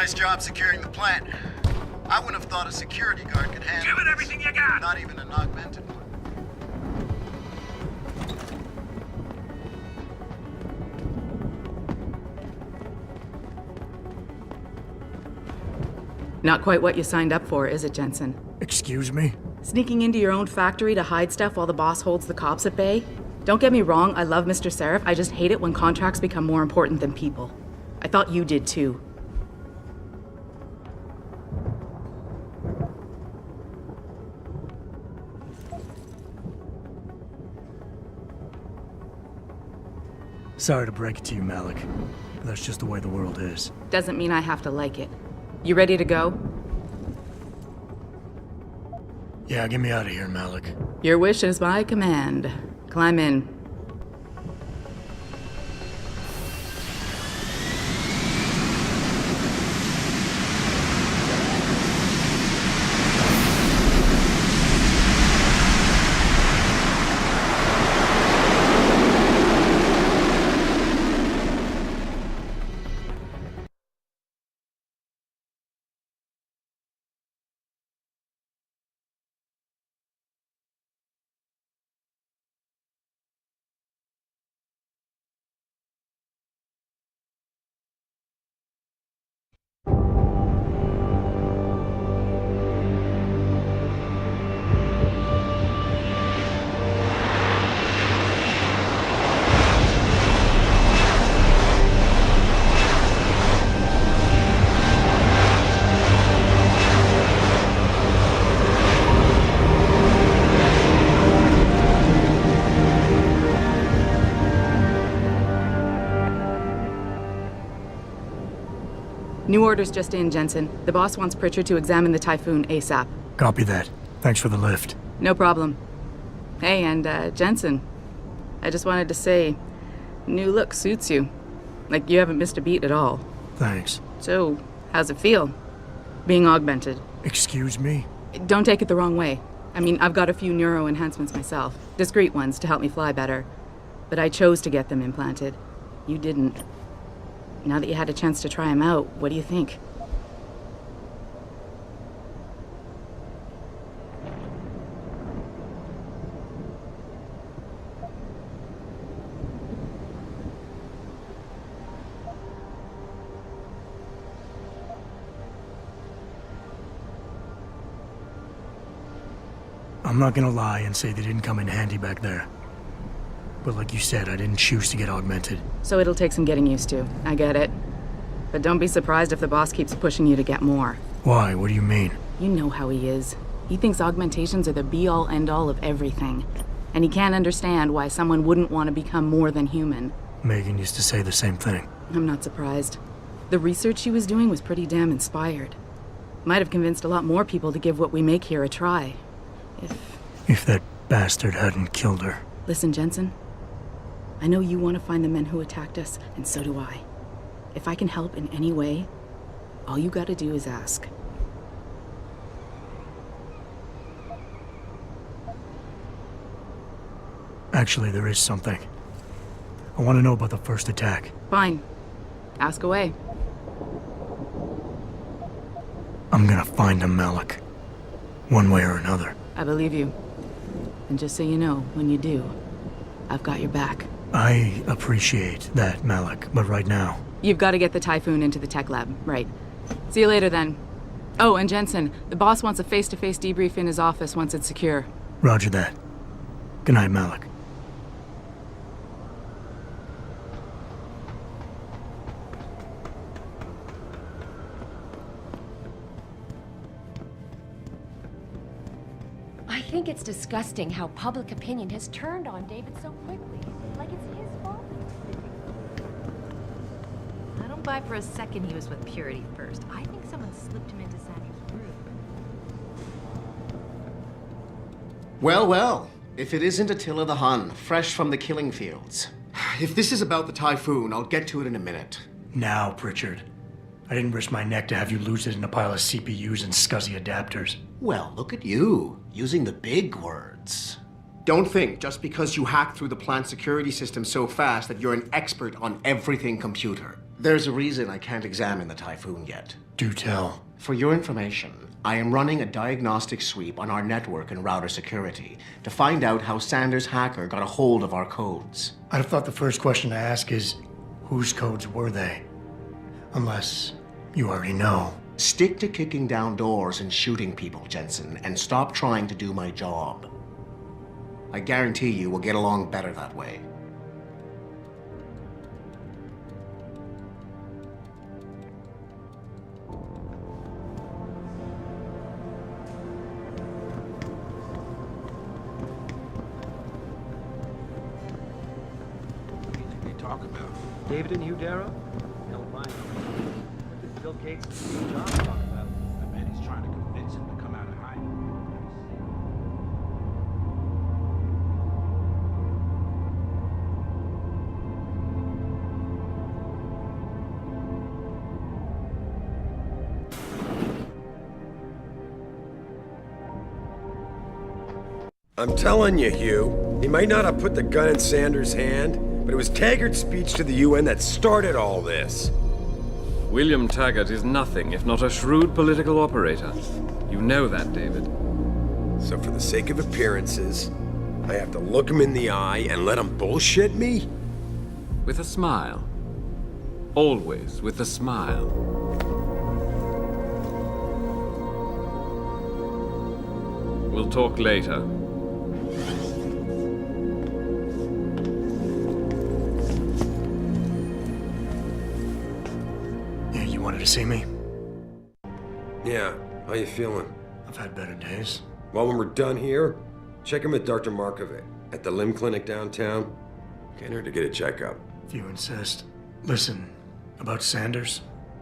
Nice job securing the plant. I wouldn't have thought a security guard could handle Give it everything you got! Not even an augmented one. Not quite what you signed up for, is it, Jensen? Excuse me? Sneaking into your own factory to hide stuff while the boss holds the cops at bay? Don't get me wrong, I love Mr. Seraph. I just hate it when contracts become more important than people. I thought you did too. Sorry to break it to you, Malik. But that's just the way the world is. Doesn't mean I have to like it. You ready to go? Yeah, get me out of here, Malik. Your wish is my command. Climb in. New orders just in, Jensen. The boss wants Pritchard to examine the Typhoon ASAP. Copy that. Thanks for the lift. No problem. Hey, and Jensen, I just wanted to say, new look suits you. Like you haven't missed a beat at all. Thanks. So, how's it feel? Being augmented? Excuse me? Don't take it the wrong way. I mean, I've got a few neuro enhancements myself. Discreet ones to help me fly better. But I chose to get them implanted. You didn't. Now that you had a chance to try them out, what do you think? I'm not gonna lie and say they didn't come in handy back there. But like you said, I didn't choose to get augmented. So it'll take some getting used to. I get it. But don't be surprised if the boss keeps pushing you to get more. Why? What do you mean? You know how he is. He thinks augmentations are the be-all, end-all of everything. And he can't understand why someone wouldn't want to become more than human. Megan used to say the same thing. I'm not surprised. The research she was doing was pretty damn inspired. Might have convinced a lot more people to give what we make here a try. If that bastard hadn't killed her. Listen, Jensen. I know you want to find the men who attacked us, and so do I. If I can help in any way, all you gotta do is ask. Actually, there is something. I want to know about the first attack. Fine. Ask away. I'm gonna find him, Malik. One way or another. I believe you. And just so you know, when you do, I've got your back. I appreciate that, Malik, but right now... You've got to get the Typhoon into the tech lab, right. See you later, then. Oh, and Jensen, the boss wants a face-to-face debrief in his office once it's secure. Roger that. Good night, Malik. I think it's disgusting how public opinion has turned on David so quickly. Like it's his fault. I don't buy for a second he was with Purity first. I think someone slipped him into Sandra's room. Well, well. If it isn't Attila the Hun, fresh from the killing fields. If this is about the Typhoon, I'll get to it in a minute. Now, Pritchard. I didn't risk my neck to have you lose it in a pile of CPUs and scuzzy adapters. Well, look at you, using the big words. Don't think just because you hacked through the plant security system so fast that you're an expert on everything computer. There's a reason I can't examine the Typhoon yet. Do tell. For your information, I am running a diagnostic sweep on our network and router security to find out how Sanders' hacker got a hold of our codes. I'd have thought the first question to ask is, whose codes were they? Unless you already know. Stick to kicking down doors and shooting people, Jensen, and stop trying to do my job. I guarantee you we'll get along better that way. Talk about David and you, Darrow? Don't mind. What did Bill Gates and Steve Jobs talk about? I bet he's trying to convince him to come out of hiding. I'm telling you, Hugh, he might not have put the gun in Sanders' hand, but it was Taggart's speech to the UN that started all this. William Taggart is nothing if not a shrewd political operator. You know that, David. So for the sake of appearances, I have to look him in the eye and let him bullshit me? With a smile. Always with a smile. We'll talk later. Yeah, you wanted to see me? Yeah, how you feeling? I've had better days. Well, when we're done here, check him with Dr. Markovic at the limb clinic downtown. Can't hurt to get a checkup. If you insist. Listen, about Sanders?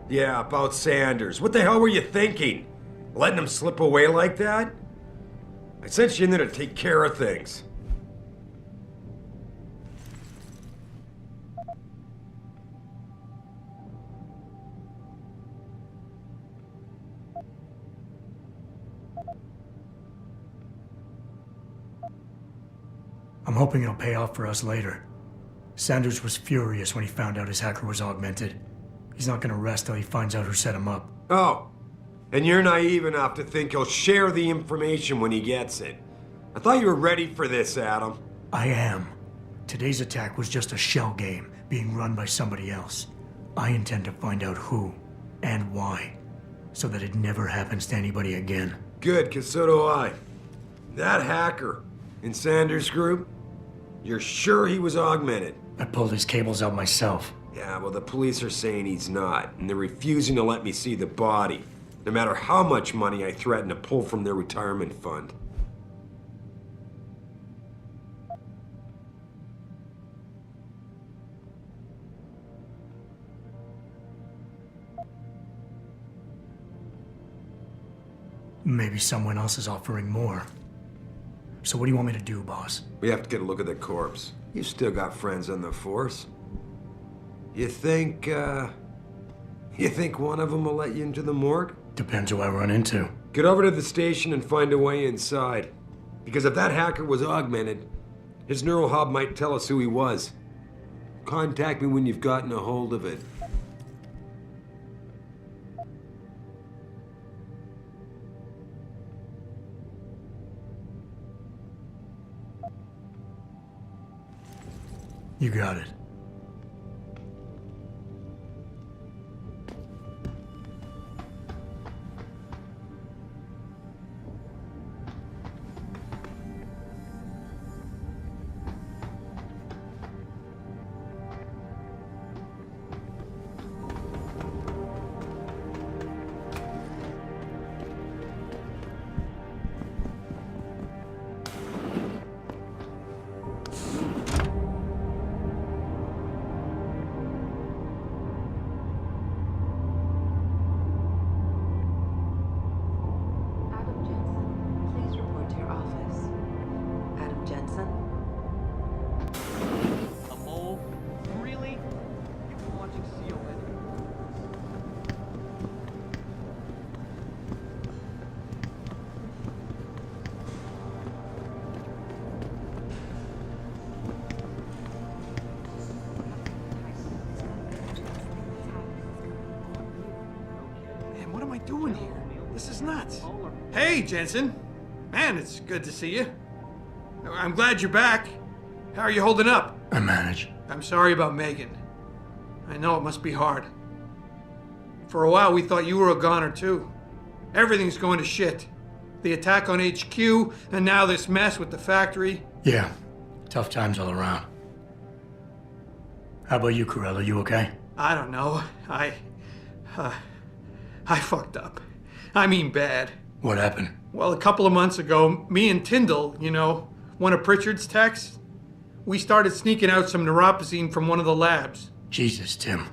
Yeah, about Sanders. What the hell were you thinking? Letting him slip away like that? I sent you in there to take care of things. I'm hoping it'll pay off for us later. Sanders was furious when he found out his hacker was augmented. He's not gonna rest till he finds out who set him up. Oh, and you're naive enough to think he'll share the information when he gets it. I thought you were ready for this, Adam. I am. Today's attack was just a shell game being run by somebody else. I intend to find out who and why, so that it never happens to anybody again. Good, 'cause so do I. That hacker in Sanders' group, you're sure he was augmented? I pulled his cables out myself. Yeah, well, the police are saying he's not, and they're refusing to let me see the body, no matter how much money I threaten to pull from their retirement fund. Maybe someone else is offering more. So what do you want me to do, boss? We have to get a look at the corpse. You still got friends on the force. You think one of them will let you into the morgue? Depends who I run into. Get over to the station and find a way inside. Because if that hacker was augmented, his neural hub might tell us who he was. Contact me when you've gotten a hold of it. You got it. Man, what am I doing here? This is nuts. Hey, Jensen. Man, it's good to see you. I'm glad you're back. How are you holding up? I manage. I'm sorry about Megan. I know it must be hard. For a while, we thought you were a goner, too. Everything's going to shit. The attack on HQ, and now this mess with the factory. Yeah, tough times all around. How about you, Corella? You okay? I don't know. I fucked up. I mean bad. What happened? Well, a couple of months ago, me and Tyndall, you know, one of Pritchard's techs, we started sneaking out some neuropozyne from one of the labs. Jesus, Tim.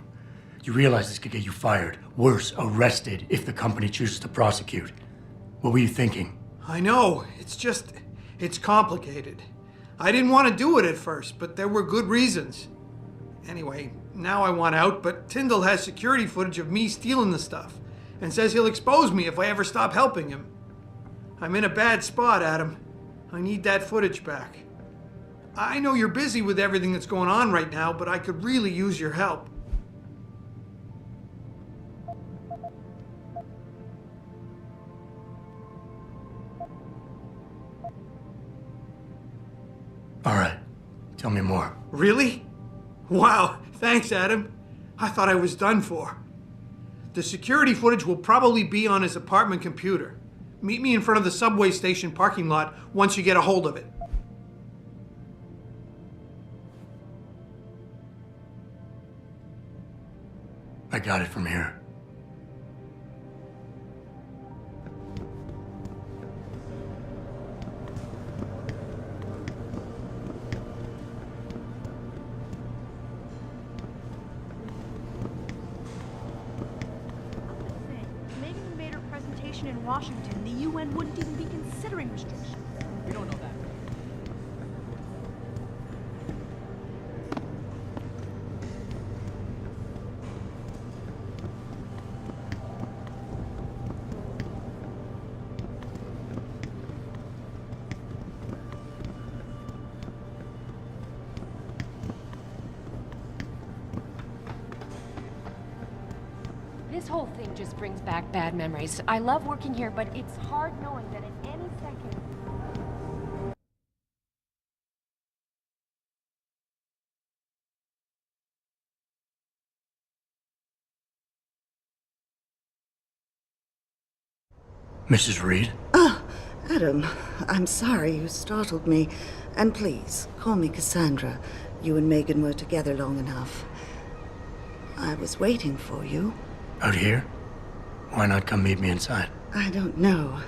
You realize this could get you fired. Worse, arrested if the company chooses to prosecute. What were you thinking? I know. It's complicated. I didn't want to do it at first, but there were good reasons. Anyway, now I want out, but Tyndall has security footage of me stealing the stuff and says he'll expose me if I ever stop helping him. I'm in a bad spot, Adam. I need that footage back. I know you're busy with everything that's going on right now, but I could really use your help. All right, tell me more. Really? Wow, thanks, Adam. I thought I was done for. The security footage will probably be on his apartment computer. Meet me in front of the subway station parking lot once you get a hold of it. I got it from here. Megan made her presentation in Washington. The UN wouldn't even be considering restrictions. We don't know that. This whole thing just brings back bad memories. I love working here, but it's hard knowing that at any second... Mrs. Reed? Adam, I'm sorry you startled me. And please, call me Cassandra. You and Megan were together long enough. I was waiting for you. Out here? Why not come meet me inside? I don't know.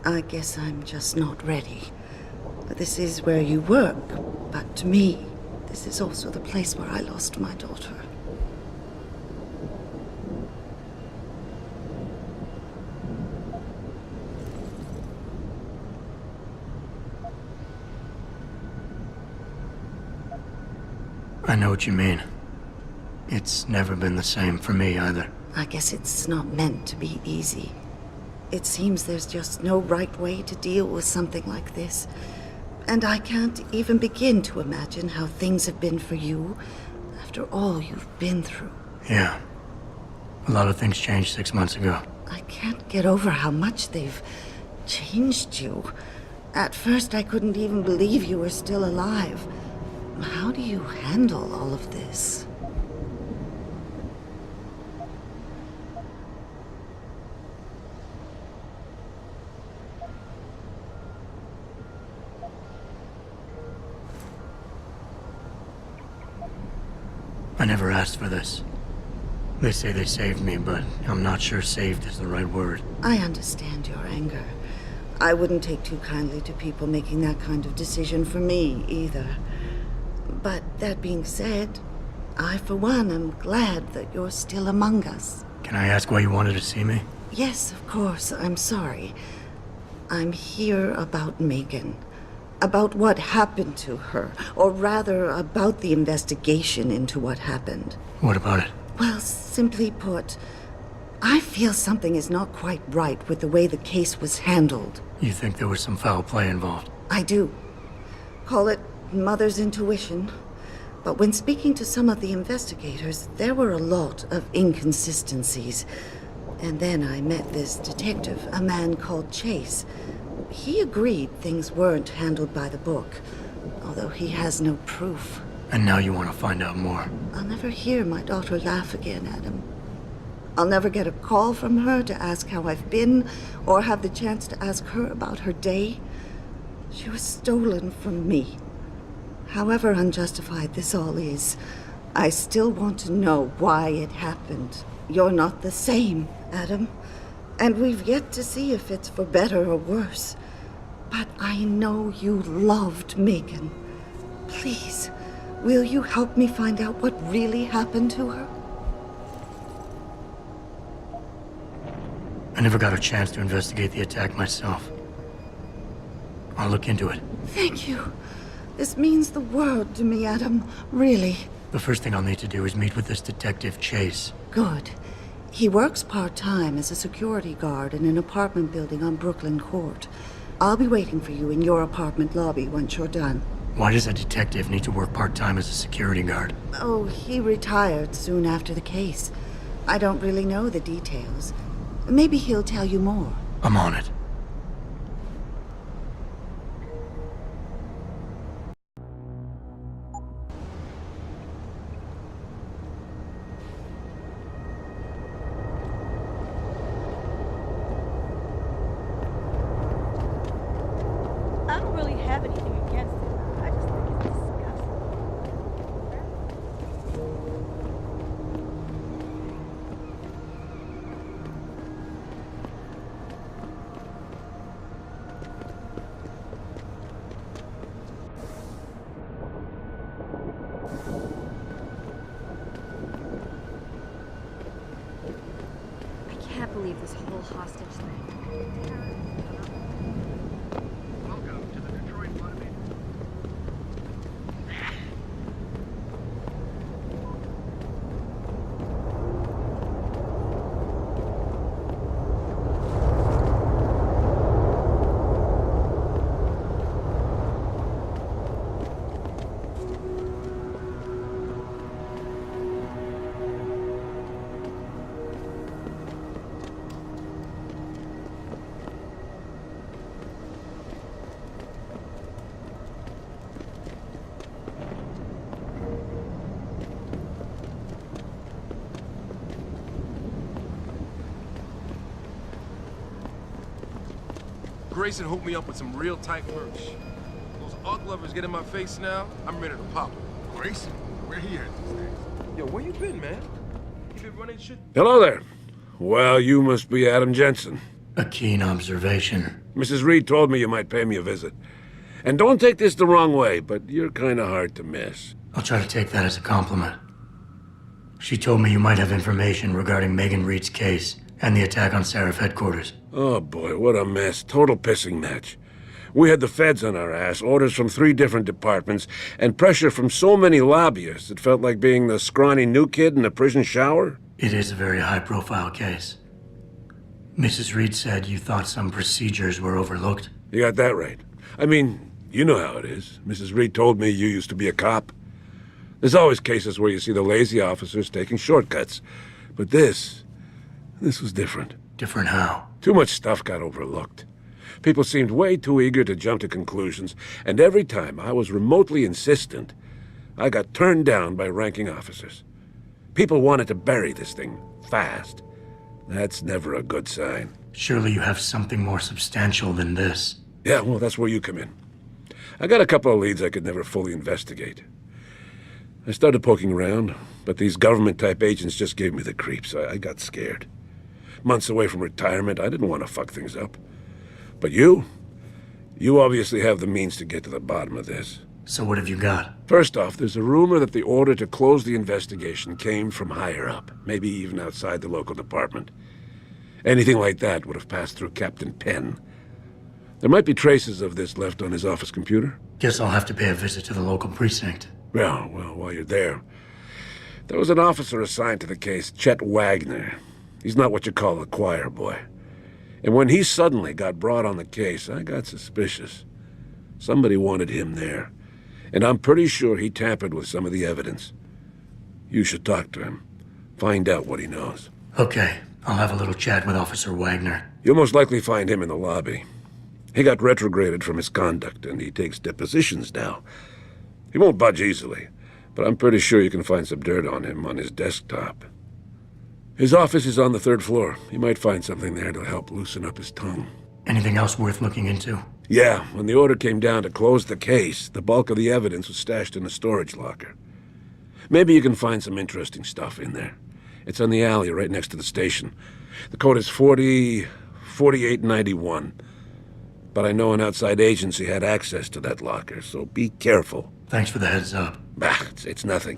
I guess I'm just not ready. This is where you work, but to me, this is also the place where I lost my daughter. I know what you mean. It's never been the same for me either. I guess it's not meant to be easy. It seems there's just no right way to deal with something like this. And I can't even begin to imagine how things have been for you after all you've been through. Yeah. A lot of things changed 6 months ago. I can't get over how much they've changed you. At first, I couldn't even believe you were still alive. How do you handle all of this? I never asked for this. They say they saved me, but I'm not sure saved is the right word. I understand your anger. I wouldn't take too kindly to people making that kind of decision for me, either. But that being said, I, for one, am glad that you're still among us. Can I ask why you wanted to see me? Yes, of course. I'm sorry. I'm here about Megan. About what happened to her. Or rather, about the investigation into what happened. What about it? Well, simply put, I feel something is not quite right with the way the case was handled. You think there was some foul play involved? I do. Call it mother's intuition. But when speaking to some of the investigators, there were a lot of inconsistencies. And then I met this detective, a man called Chase. He agreed things weren't handled by the book, although he has no proof. And now you want to find out more. I'll never hear my daughter laugh again, Adam. I'll never get a call from her to ask how I've been, or have the chance to ask her about her day. She was stolen from me. However unjustified this all is, I still want to know why it happened. You're not the same, Adam, and we've yet to see if it's for better or worse. But I know you loved Megan. Please, will you help me find out what really happened to her? I never got a chance to investigate the attack myself. I'll look into it. Thank you. This means the world to me, Adam. Really. The first thing I'll need to do is meet with this detective, Chase. Good. He works part-time as a security guard in an apartment building on Brooklyn Court. I'll be waiting for you in your apartment lobby once you're done. Why does a detective need to work part-time as a security guard? Oh, he retired soon after the case. I don't really know the details. Maybe he'll tell you more. I'm on it. I don't really have anything against it. I just think it's disgusting. I can't believe this whole hostage thing. Welcome to the Detroit Motivated. Grayson hooked me up with some real tight merch. Those art lovers get in my face now, I'm ready to pop them. Grayson? Where he at these days? Yo, where you been, man? You been running shit? Hello there. Well, you must be Adam Jensen. A keen observation. Mrs. Reed told me you might pay me a visit. And don't take this the wrong way, but you're kind of hard to miss. I'll try to take that as a compliment. She told me you might have information regarding Megan Reed's case and the attack on Seraph headquarters. Oh boy, what a mess. Total pissing match. We had the feds on our ass, orders from 3 different departments, and pressure from so many lobbyists it felt like being the scrawny new kid in a prison shower. It is a very high-profile case. Mrs. Reed said you thought some procedures were overlooked. You got that right. I mean, you know how it is. Mrs. Reed told me you used to be a cop. There's always cases where you see the lazy officers taking shortcuts. But this was different. Different how? Too much stuff got overlooked. People seemed way too eager to jump to conclusions, and every time I was remotely insistent, I got turned down by ranking officers. People wanted to bury this thing fast. That's never a good sign. Surely you have something more substantial than this. Yeah, well, that's where you come in. I got a couple of leads I could never fully investigate. I started poking around, but these government-type agents just gave me the creeps. I got scared. Months away from retirement, I didn't want to fuck things up. But you obviously have the means to get to the bottom of this. So what have you got? First off, there's a rumor that the order to close the investigation came from higher up, maybe even outside the local department. Anything like that would have passed through Captain Penn. There might be traces of this left on his office computer. Guess I'll have to pay a visit to the local precinct. Well, while you're there, there was an officer assigned to the case, Chet Wagner. He's not what you call a choir boy. And when he suddenly got brought on the case, I got suspicious. Somebody wanted him there. And I'm pretty sure he tampered with some of the evidence. You should talk to him. Find out what he knows. Okay. I'll have a little chat with Officer Wagner. You'll most likely find him in the lobby. He got retrograded from his conduct, and he takes depositions now. He won't budge easily, but I'm pretty sure you can find some dirt on him on his desktop. His office is on the 3rd floor. You might find something there to help loosen up his tongue. Anything else worth looking into? Yeah, when the order came down to close the case, the bulk of the evidence was stashed in a storage locker. Maybe you can find some interesting stuff in there. It's on the alley right next to the station. The code is 4891. But I know an outside agency had access to that locker, so be careful. Thanks for the heads up. Bah, it's nothing.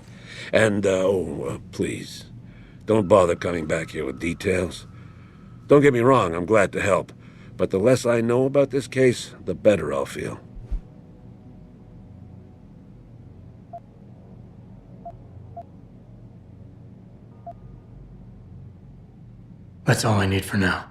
And, please, don't bother coming back here with details. Don't get me wrong, I'm glad to help. But the less I know about this case, the better I'll feel. That's all I need for now.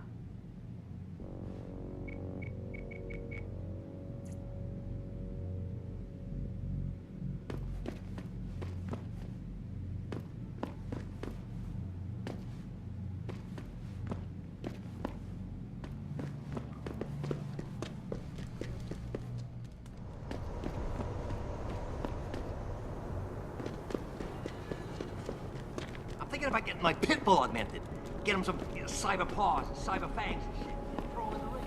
Thinking about getting my pit bull augmented. Get him some cyber paws and cyber fangs and shit. Throw him in the ring.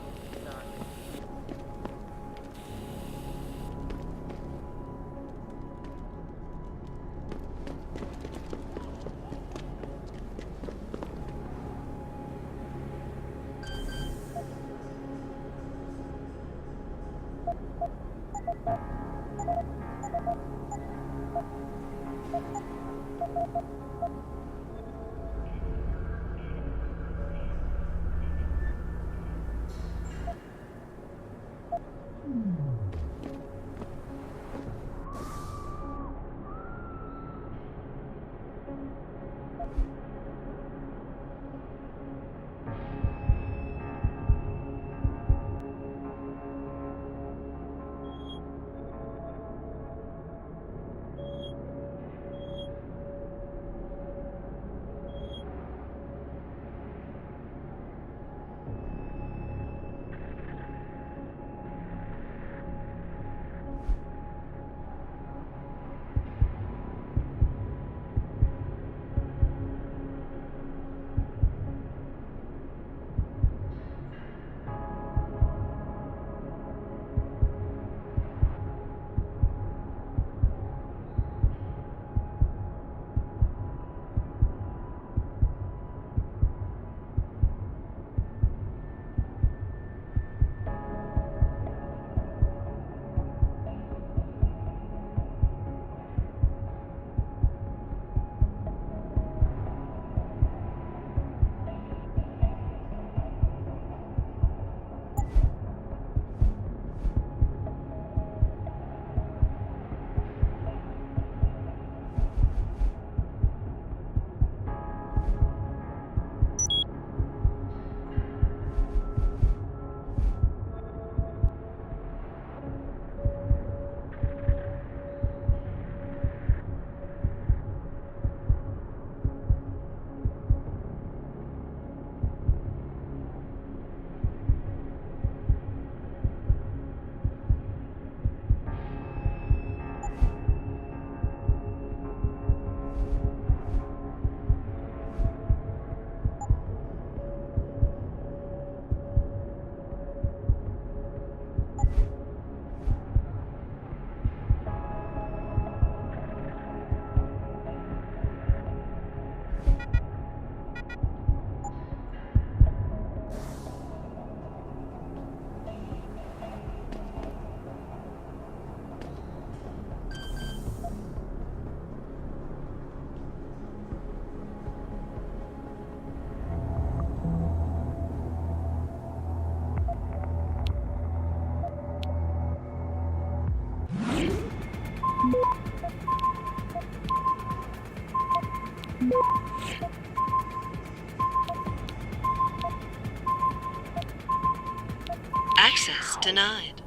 Access denied.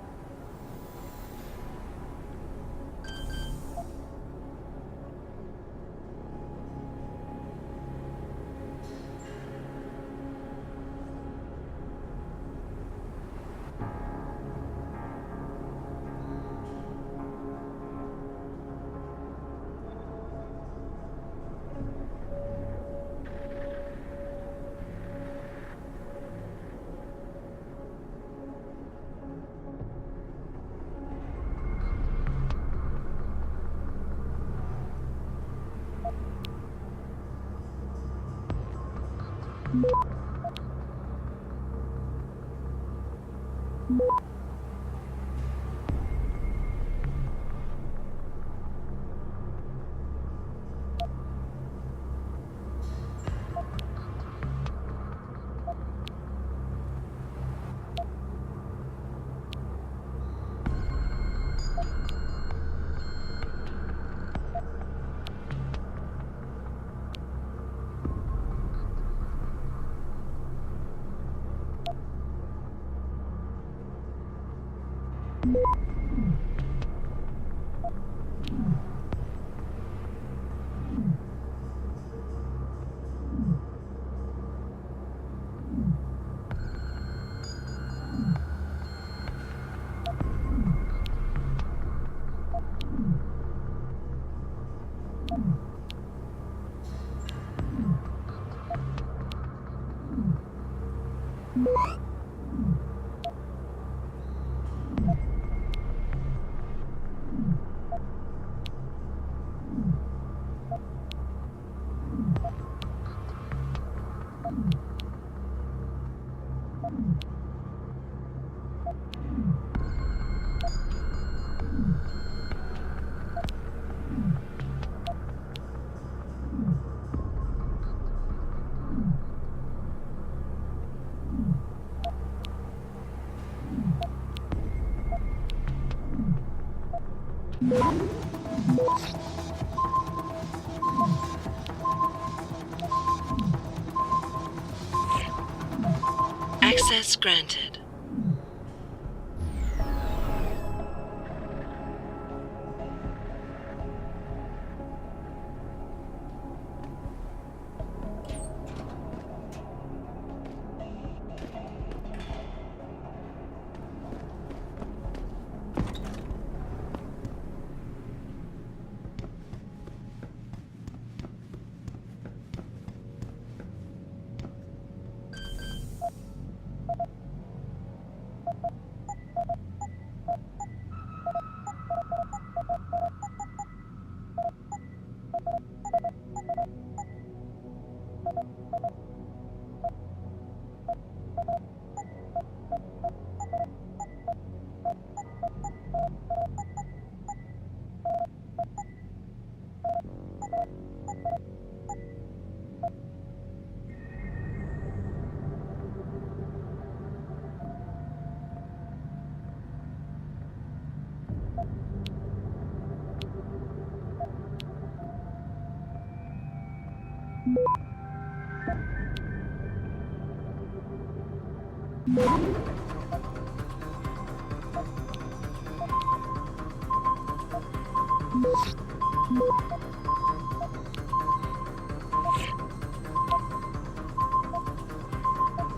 Access granted.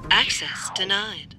Access denied.